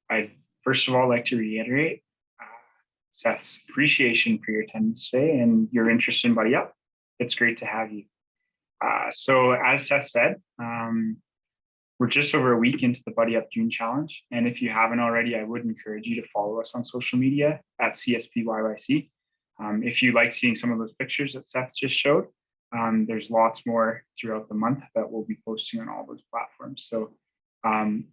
I'd first of all like to reiterate uh, Seth's appreciation for your attendance today and your interest in Buddy Up. It's great to have you. So as Seth said, we're just over a week into the Buddy Up June Challenge. And if you haven't already, I would encourage you to follow us on social media at CSPYYC. If you like seeing some of those pictures that Seth just showed, there's lots more throughout the month that we'll be posting on all those platforms. So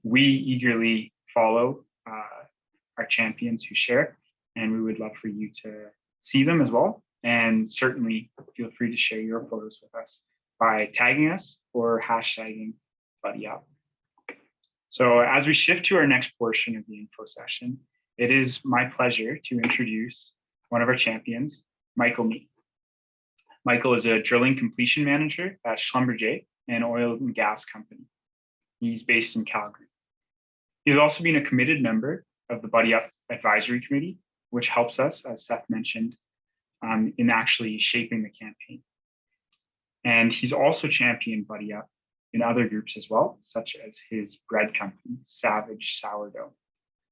we eagerly follow our champions who share, and we would love for you to see them as well. And certainly feel free to share your photos with us by tagging us or hashtagging Buddy Up. So as we shift to our next portion of the info session, it is my pleasure to introduce one of our champions, Michael Mee. Michael is a drilling completion manager at Schlumberger, an oil and gas company. He's based in Calgary. He's also been a committed member of the Buddy Up Advisory Committee, which helps us, as Seth mentioned, in actually shaping the campaign. And he's also championed Buddy Up in other groups as well, such as his bread company, Savage Sourdough.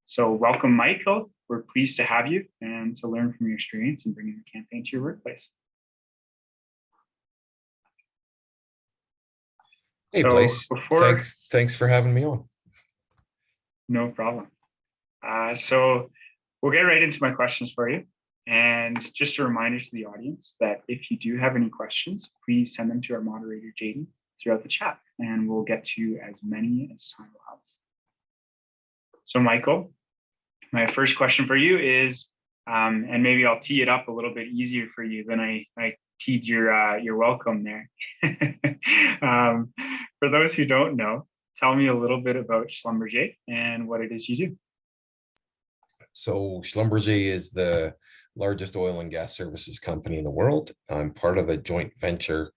So welcome, Michael. We're pleased to have you and to learn from your experience in bringing the campaign to your workplace. Hey, Blaise. Thanks for having me on. No problem. So we'll get right into my questions for you. And just a reminder to the audience that if you do have any questions, please send them to our moderator, Jaden, throughout the chat, and we'll get to as many as time allows. So Michael, my first question for you is, and maybe I'll tee it up a little bit easier for you than I teed your welcome there. For those who don't know, tell me a little bit about Schlumberger and what it is you do. So Schlumberger is the largest oil and gas services company in the world. I'm part of a joint venture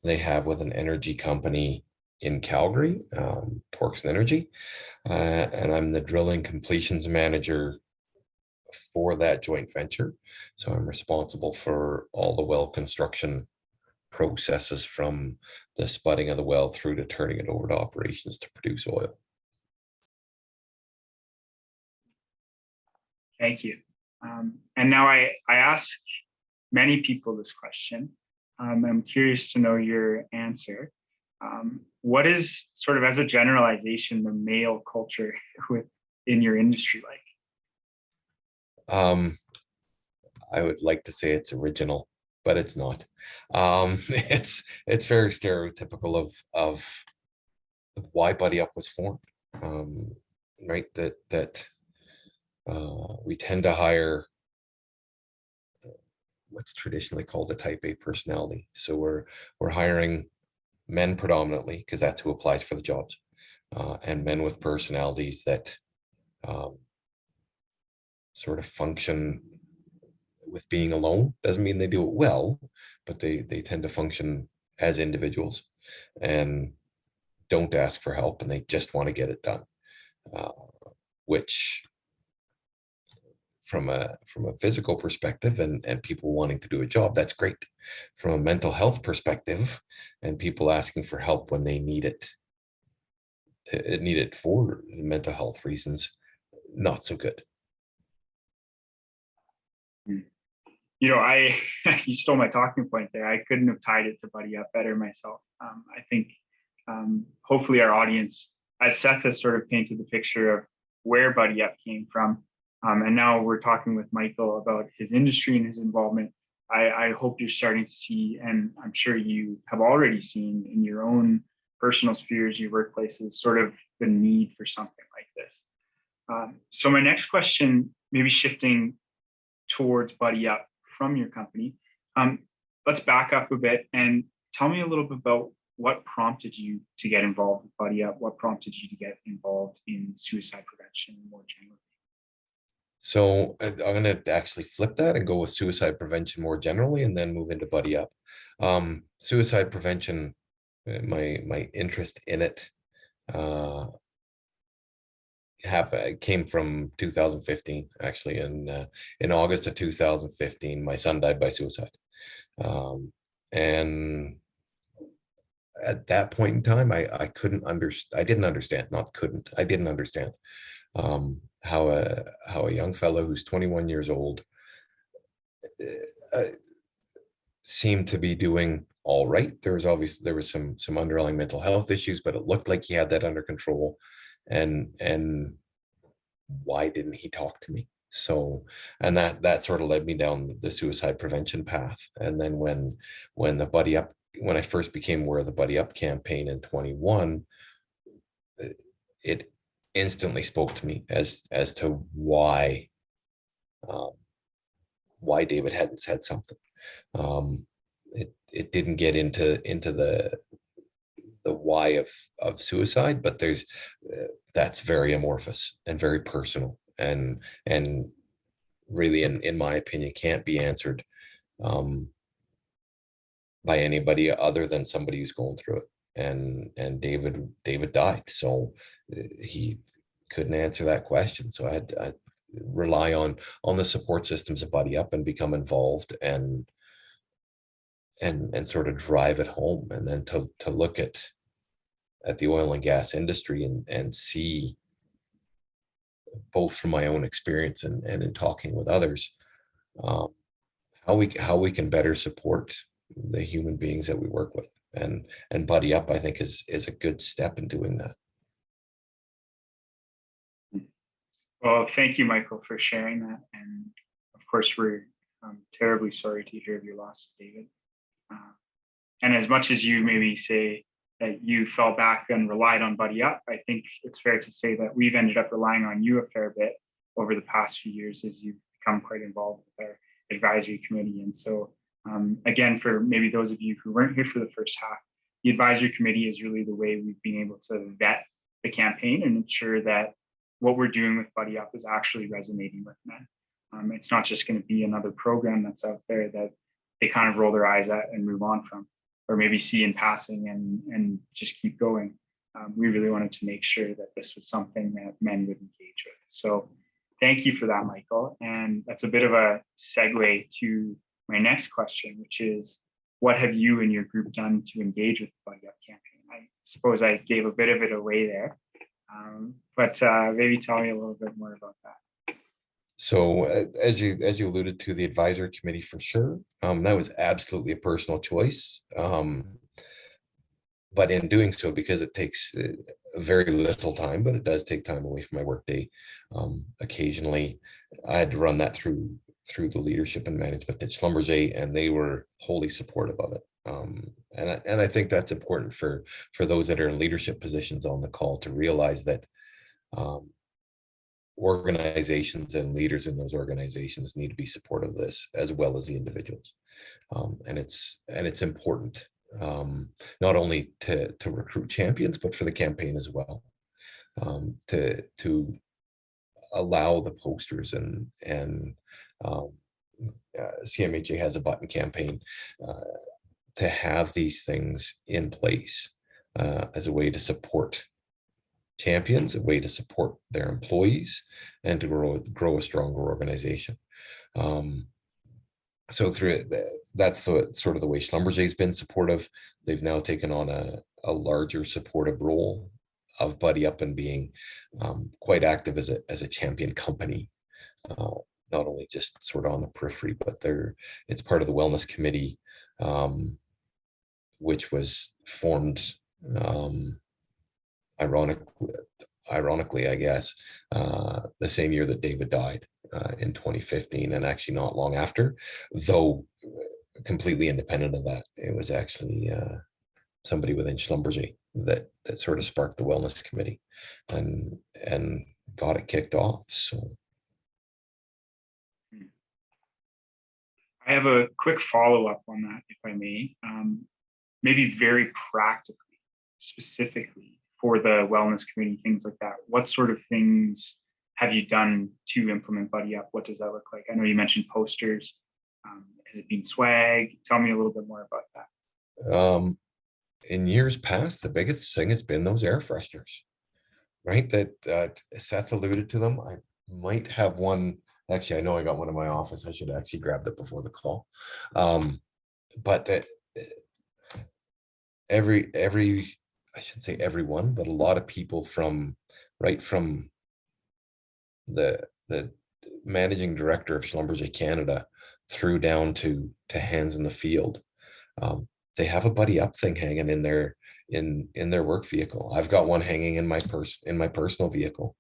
they have with an energy company in Calgary, Torx Energy, and I'm the drilling completions manager for that joint venture. So I'm responsible for all the well construction processes from the spudding of the well through to turning it over to operations to produce oil. Thank you. And now I ask many people this question. I'm curious to know your answer. What is sort of, as a generalization, the male culture in your industry like? I would like to say it's original, but it's not. It's very stereotypical of why Buddy Up was formed. Right, that we tend to hire what's traditionally called a type A personality. So we're hiring men predominantly because that's who applies for the jobs, and men with personalities that sort of function with being alone. Doesn't mean they do it well, but they tend to function as individuals and don't ask for help, and they just want to get it done, which from a physical perspective and people wanting to do a job, that's great. From a mental health perspective and people asking for help when they need it for mental health reasons, not so good. You know, you stole my talking point there. I couldn't have tied it to Buddy Up better myself. I think hopefully our audience, as Seth has sort of painted the picture of where Buddy Up came from, and now we're talking with Michael about his industry and his involvement. I hope you're starting to see, and I'm sure you have already seen in your own personal spheres, your workplaces, sort of the need for something like this. So my next question, maybe shifting towards Buddy Up from your company, let's back up a bit and tell me a little bit about what prompted you to get involved with Buddy Up. What prompted you to get involved in suicide prevention more generally? So I'm going to actually flip that and go with suicide prevention more generally, and then move into Buddy Up. Suicide prevention, my interest in it came from 2015. Actually, in August of 2015, my son died by suicide, and at that point in time, I didn't understand how a young fellow who's 21 years old uh, seemed to be doing all right. There was some underlying mental health issues, but it looked like he had that under control. And why didn't he talk to me? So, and that sort of led me down the suicide prevention path. And then when the Buddy Up, when I first became aware of the Buddy Up campaign in 21, it instantly spoke to me as to um, why David hadn't said something. It didn't get into the why of suicide, but that's very amorphous and very personal, and really, in my opinion, can't be answered um, by anybody other than somebody who's going through it. And David died, so he couldn't answer that question. So I rely on the support systems of Buddy Up and become involved and sort of drive it home, and then to look at the oil and gas industry and see, both from my own experience and in talking with others, um, how we can better support the human beings that we work with. And Buddy Up, I think, is a good step in doing that. Well, thank you, Michael, for sharing that. And of course, we're terribly sorry to hear of your loss of David. And as much as you maybe say that you fell back and relied on Buddy Up, I think it's fair to say that we've ended up relying on you a fair bit over the past few years as you've become quite involved with our advisory committee. And so, again, for maybe those of you who weren't here for the first half, the advisory committee is really the way we've been able to vet the campaign and ensure that what we're doing with Buddy Up is actually resonating with men. It's not just going to be another program that's out there that they kind of roll their eyes at and move on from, or maybe see in passing and just keep going. We really wanted to make sure that this was something that men would engage with. So thank you for that, Michael. And that's a bit of a segue to my next question, which is, what have you and your group done to engage with the Buddy Up campaign? I suppose I gave a bit of it away there, but maybe tell me a little bit more about that. So as you alluded to, the advisory committee, for sure, that was absolutely a personal choice. But in doing so, because it takes very little time, but it does take time away from my workday, occasionally I had to run that through the leadership and management at Schlumberger, and they were wholly supportive of it. And I think that's important for those that are in leadership positions on the call to realize that organizations and leaders in those organizations need to be supportive of this, as well as the individuals. And it's important, not only to recruit champions, but for the campaign as well, to allow the posters and CMHA has a button campaign, to have these things in place as a way to support champions, a way to support their employees, and to grow a stronger organization. So through that's sort of the way Schlumberger has been supportive. They've now taken on a larger supportive role of Buddy Up and being quite active as a champion company, not only just sort of on the periphery, but it's part of the wellness committee, which was formed ironically, I guess, the same year that David died, in 2015, and actually not long after, though completely independent of that. It was actually somebody within Schlumberger that sort of sparked the wellness committee and got it kicked off. So I have a quick follow-up on that, if I may. Maybe very practically, specifically for the wellness committee, things like that. What sort of things have you done to implement Buddy Up? What does that look like? I know you mentioned posters. Has it been swag? Tell me a little bit more about that. In years past, the biggest thing has been those air fresheners, right? That Seth alluded to them. I might have one. Actually, I know I got one in my office. I should actually grab it before the call. But that every I shouldn't say everyone, but a lot of people from the managing director of Schlumberger Canada threw down to hands in the field. They have a buddy up thing hanging in their work vehicle. I've got one hanging in my personal vehicle.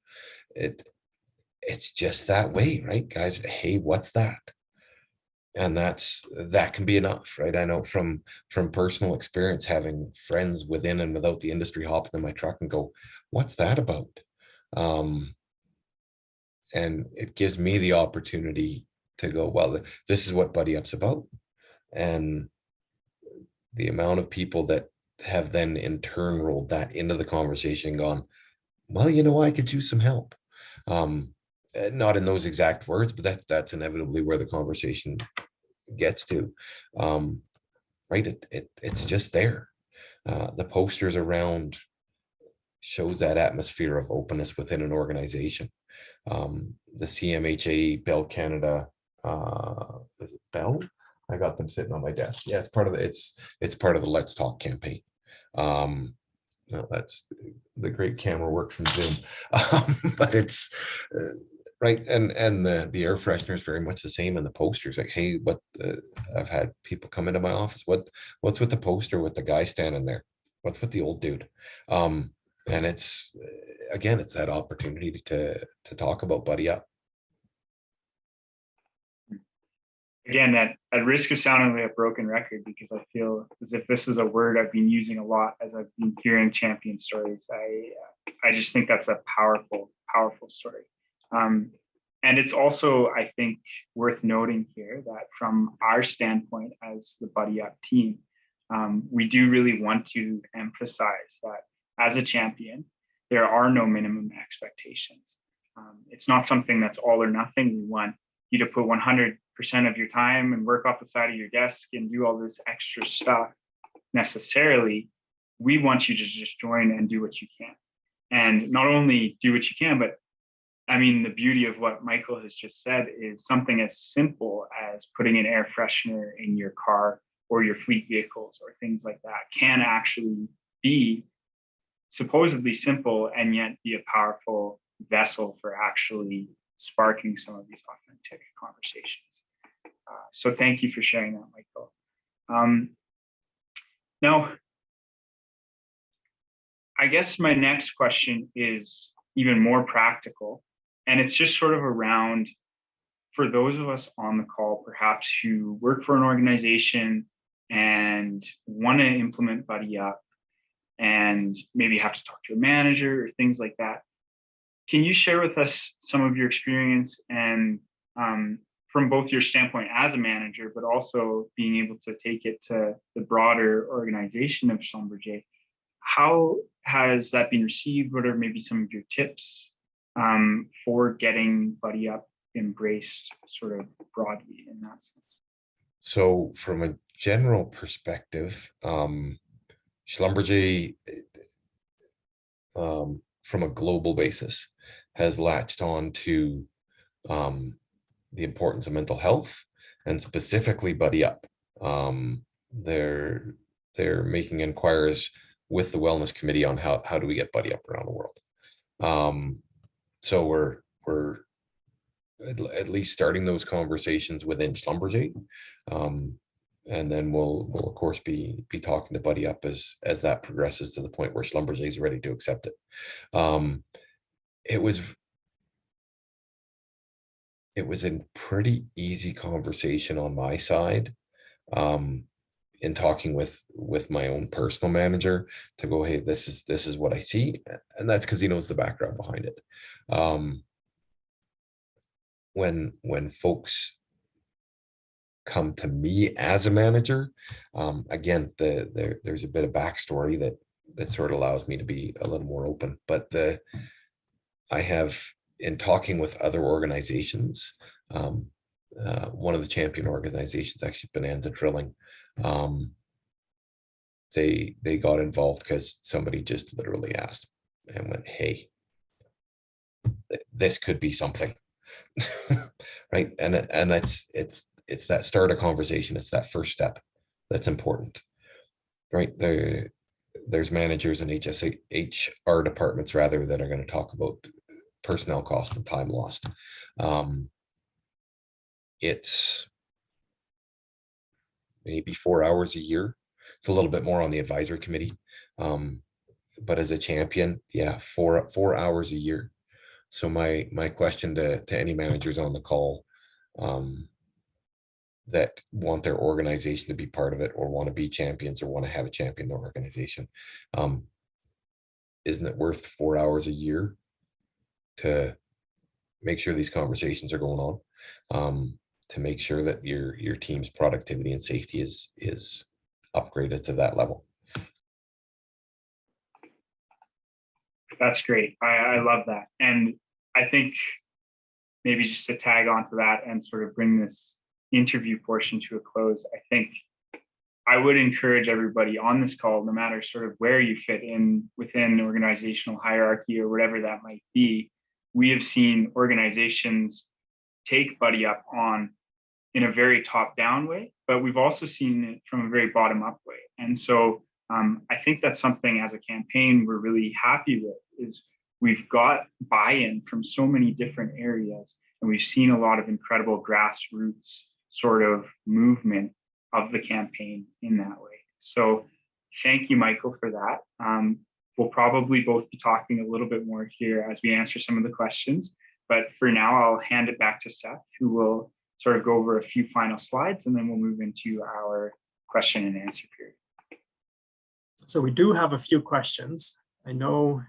It's just that way, right, guys? Hey, what's that? And that can be enough, right? I know from personal experience, having friends within and without the industry hopping in my truck and go, what's that about? And it gives me the opportunity to go, well, this is what buddy up's about. And the amount of people that have then in turn rolled that into the conversation and gone, well, I could use some help. Not in those exact words, but that's inevitably where the conversation gets to. Right, it's just there. The posters around shows that atmosphere of openness within an organization. The CMHA Bell Canada, is it Bell? I got them sitting on my desk. Yeah, it's part of the Let's Talk campaign. That's the great camera work from Zoom. But it's right, and the air freshener is very much the same, and the posters like, hey, I've had people come into my office. What's with the poster with the guy standing there? What's with the old dude? And it's again, it's that opportunity to talk about buddy up. Again, at risk of sounding like a broken record, because I feel as if this is a word I've been using a lot as I've been hearing champion stories. I just think that's a powerful story. And it's also, I think, worth noting here that from our standpoint as the Buddy Up team, we do really want to emphasize that as a champion, there are no minimum expectations. It's not something that's all or nothing. We want you to put 100% of your time and work off the side of your desk and do all this extra stuff necessarily. We want you to just join and do what you can. And not only do what you can, but I mean, the beauty of what Michael has just said is something as simple as putting an air freshener in your car or your fleet vehicles or things like that can actually be supposedly simple and yet be a powerful vessel for actually sparking some of these authentic conversations. So thank you for sharing that, Michael. Now, I guess my next question is even more practical, and it's just sort of around, for those of us on the call, perhaps who work for an organization and want to implement Buddy Up and maybe have to talk to a manager or things like that. Can you share with us some of your experience and from both your standpoint as a manager, but also being able to take it to the broader organization of Schlumberger? How has that been received? What are maybe some of your tips for getting Buddy Up embraced sort of broadly in that sense? So from a general perspective, Schlumberger, from a global basis, has latched on to the importance of mental health and specifically Buddy Up. They're making inquiries with the wellness committee on how do we get Buddy Up around the world. So we're at least starting those conversations within Schlumberger. And then we'll of course be talking to Buddy Up as that progresses to the point where Schlumberger is ready to accept it. It was a pretty easy conversation on my side, in talking with my own personal manager to go, hey, this is what I see, and that's because he knows the background behind it. When folks come to me as a manager, again, there's a bit of backstory that sort of allows me to be a little more open. But I have, in talking with other organizations, one of the champion organizations, actually Bonanza Drilling, they got involved because somebody just literally asked and went, hey, this could be something. Right, and it's that start of conversation. It's that first step that's important, right? There's managers and HR departments rather that are going to talk about personnel cost and time lost. It's maybe 4 hours a year. It's a little bit more on the advisory committee. But as a champion, yeah, 4 hours a year. So my question to any managers on the call that want their organization to be part of it, or want to be champions, or want to have a champion in their organization, isn't it worth 4 hours a year to make sure these conversations are going on, to make sure that your team's productivity and safety is upgraded to that level? That's great. I love that. And I think maybe just to tag onto that and sort of bring this interview portion to a close, I think I would encourage everybody on this call, no matter sort of where you fit in within organizational hierarchy or whatever that might be, we have seen organizations take Buddy Up on in a very top-down way, but we've also seen it from a very bottom-up way. And so I think that's something as a campaign we're really happy with, is we've got buy-in from so many different areas, and we've seen a lot of incredible grassroots sort of movement of the campaign in that way. So thank you, Michael, for that. We'll probably both be talking a little bit more here as we answer some of the questions, but for now, I'll hand it back to Seth, who will sort of go over a few final slides, and then we'll move into our question and answer period. So we do have a few questions. I know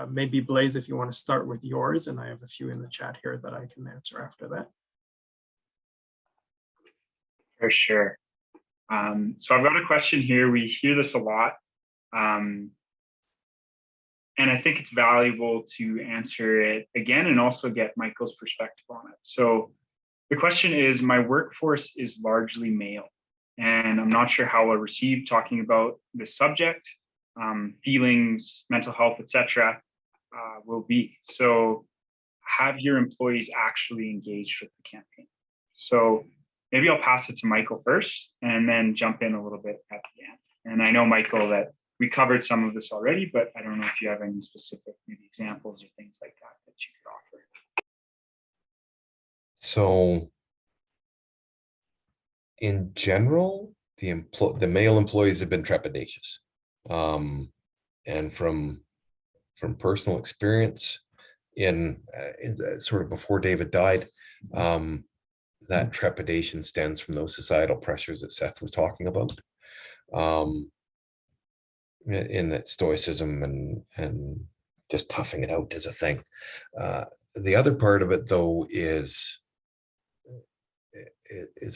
maybe Blaze, if you want to start with yours, and I have a few in the chat here that I can answer after that. For sure. So I've got a question here. We hear this a lot. And I think it's valuable to answer it again and also get Michael's perspective on it. So the question is, my workforce is largely male, and I'm not sure how well received talking about this subject, feelings, mental health, etc. Will be. So have your employees actually engaged with the campaign? So maybe I'll pass it to Michael first and then jump in a little bit at the end. And I know, Michael, that we covered some of this already, but I don't know if you have any specific maybe examples or things like that that you could offer. So in general, the male employees have been trepidatious. And from personal experience in sort of before David died, that trepidation stems from those societal pressures that Seth was talking about. In that stoicism and just toughing it out is a thing. The other part of it, though, is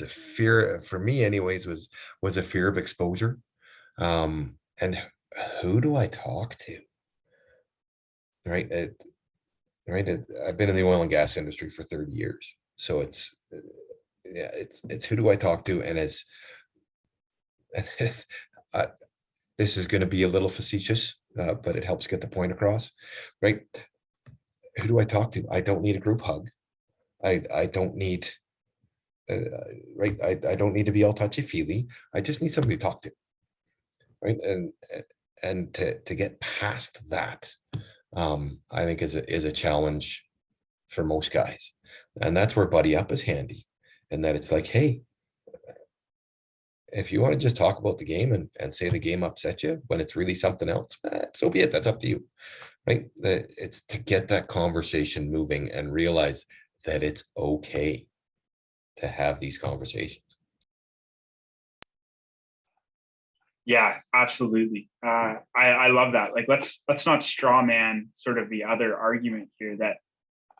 a fear, for me anyways, was a fear of exposure. And who do I talk to? Right. I've been in the oil and gas industry for 30 years. So it's who do I talk to? And this is going to be a little facetious, but it helps get the point across, right? Who do I talk to? I don't need a group hug. I don't need, right? I don't need to be all touchy-feely. I just need somebody to talk to, right? And to get past that, I think is a challenge for most guys, and that's where Buddy Up is handy, and that it's like, hey, if you want to just talk about the game and say the game upset you when it's really something else, so be it. That's up to you, right? It's to get that conversation moving and realize that it's okay to have these conversations. Yeah, absolutely. I love that. Like, let's not straw man sort of the other argument here, that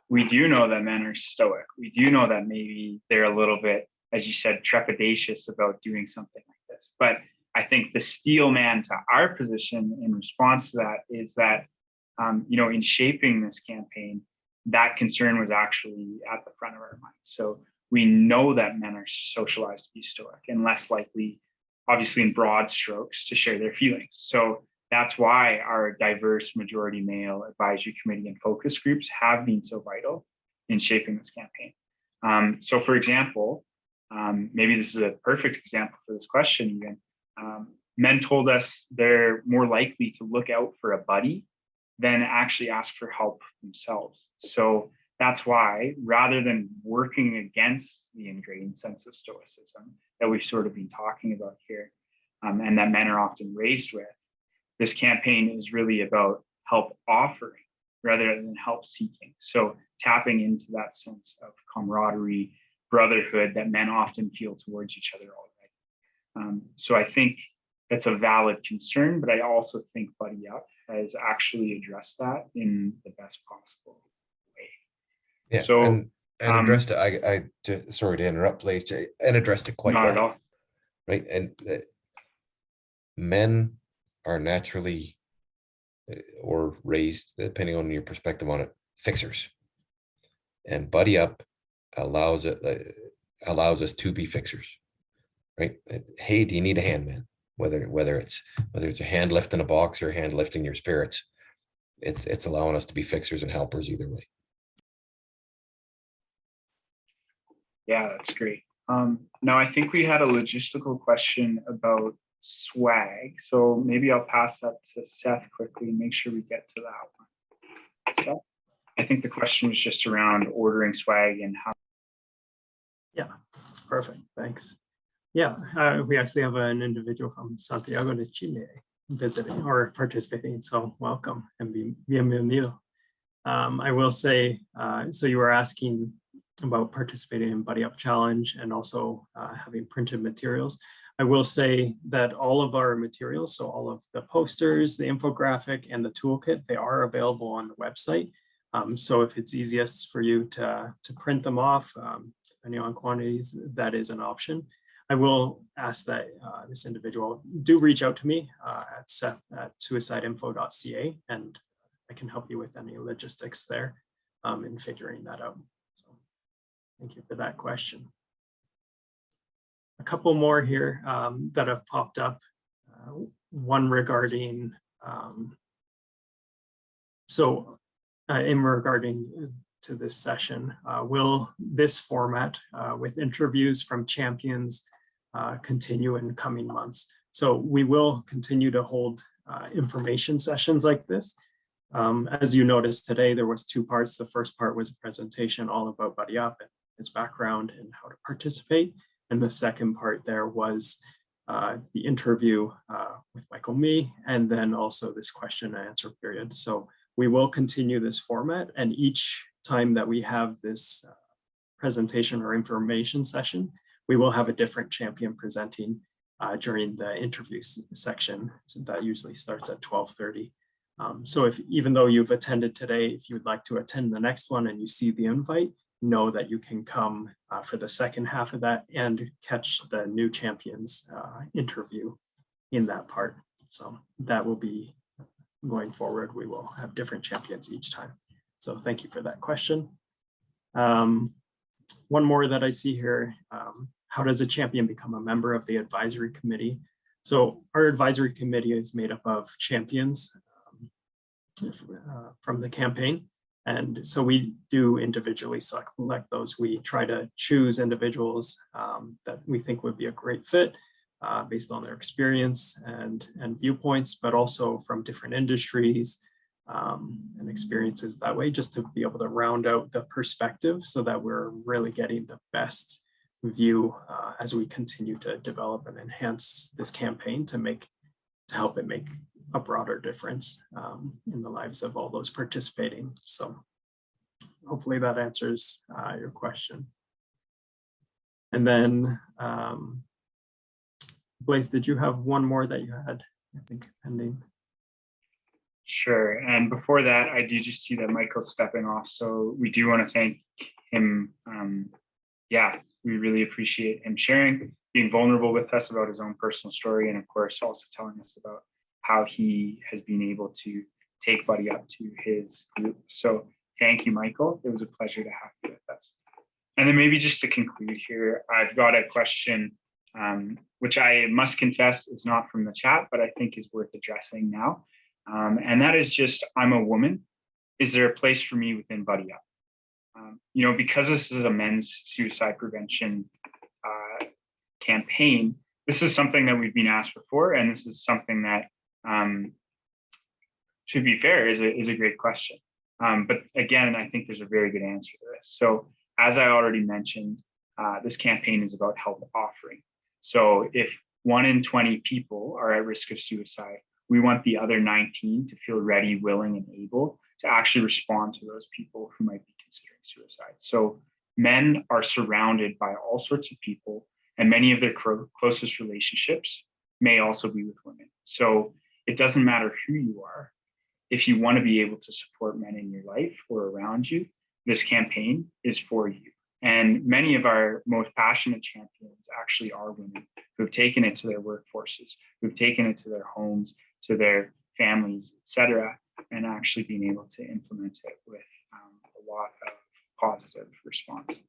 we do know that men are stoic. We do know that maybe they're a little bit, as you said, trepidatious about doing something like this. But I think the steel man to our position in response to that is that, in shaping this campaign, that concern was actually at the front of our minds. So we know that men are socialized to be stoic and less likely, obviously in broad strokes, to share their feelings. So that's why our diverse majority male advisory committee and focus groups have been so vital in shaping this campaign. So for example, maybe this is a perfect example for this question even. Men told us they're more likely to look out for a buddy than actually ask for help themselves. So that's why, rather than working against the ingrained sense of stoicism that we've sort of been talking about here, and that men are often raised with, this campaign is really about help offering rather than help seeking. So tapping into that sense of camaraderie, brotherhood that men often feel towards each other already. So I think that's a valid concern, but I also think Buddy Up has actually addressed that in the best possible way. Yeah, So and addressed it. I just, sorry to interrupt, Blaze, and addressed it quite not at well, all. right? And men are naturally or raised, depending on your perspective on it, fixers, and Buddy Up allows us to be fixers, right? Hey, do you need a hand, man? Whether it's a hand lifting a box or a hand lifting your spirits, it's allowing us to be fixers and helpers either way. Yeah, that's great. Now I think we had a logistical question about swag. So maybe I'll pass that to Seth quickly and make sure we get to that one. Seth? I think the question was just around ordering swag and how. Yeah, perfect. Thanks. Yeah, we actually have an individual from Santiago de Chile visiting or participating. So welcome and bienvenido. I will say, so you were asking about participating in Buddy Up Challenge and also having printed materials. I will say that all of our materials, so all of the posters, the infographic, and the toolkit, they are available on the website. So if it's easiest for you to print them off, depending on quantities, that is an option. I will ask that this individual do reach out to me at seth@suicideinfo.ca, and I can help you with any logistics there in figuring that out. So thank you for that question. A couple more here that have popped up. One regarding, in regarding to this session, will this format with interviews from champions continue in coming months? So we will continue to hold information sessions like this. As you noticed today, there was two parts. The first part was a presentation all about Buddy Up and its background and how to participate. And the second part there was the interview with Michael, me, and then also this question and answer period. So we will continue this format, and each time that we have this presentation or information session, we will have a different champion presenting during the interview section. So that usually starts at 12:30. So even though you've attended today, if you would like to attend the next one and you see the invite, know that you can come for the second half of that and catch the new champions interview in that part. So that will be going forward. We will have different champions each time. So thank you for that question. One more that I see here, how does a champion become a member of the advisory committee? So our advisory committee is made up of champions from the campaign. And so we do individually select those. We try to choose individuals that we think would be a great fit based on their experience and viewpoints, but also from different industries and experiences that way, just to be able to round out the perspective so that we're really getting the best view as we continue to develop and enhance this campaign to help it make a broader difference in the lives of all those participating. So hopefully that answers your question. And then Blaze, did you have one more that you had, I think, pending? Sure. And before that, I do just see that Michael's stepping off. So we do want to thank him. Yeah, we really appreciate him sharing, being vulnerable with us about his own personal story, and of course, also telling us about how he has been able to take Buddy Up to his group. So thank you, Michael. It was a pleasure to have you with us. And then maybe just to conclude here, I've got a question, which I must confess is not from the chat, but I think is worth addressing now. And that is just, I'm a woman. Is there a place for me within Buddy Up? Because this is a men's suicide prevention campaign, this is something that we've been asked before, and this is something that, to be fair, is a great question. But again, I think there's a very good answer to this. So as I already mentioned, this campaign is about help offering. So if 1 in 20 people are at risk of suicide, we want the other 19 to feel ready, willing, and able to actually respond to those people who might be considering suicide. So men are surrounded by all sorts of people, and many of their closest relationships may also be with women. So it doesn't matter who you are. If you want to be able to support men in your life or around you, this campaign is for you. And many of our most passionate champions actually are women who've taken it to their workforces, who've taken it to their homes, to their families, etc., and actually being able to implement it with a lot of positive response.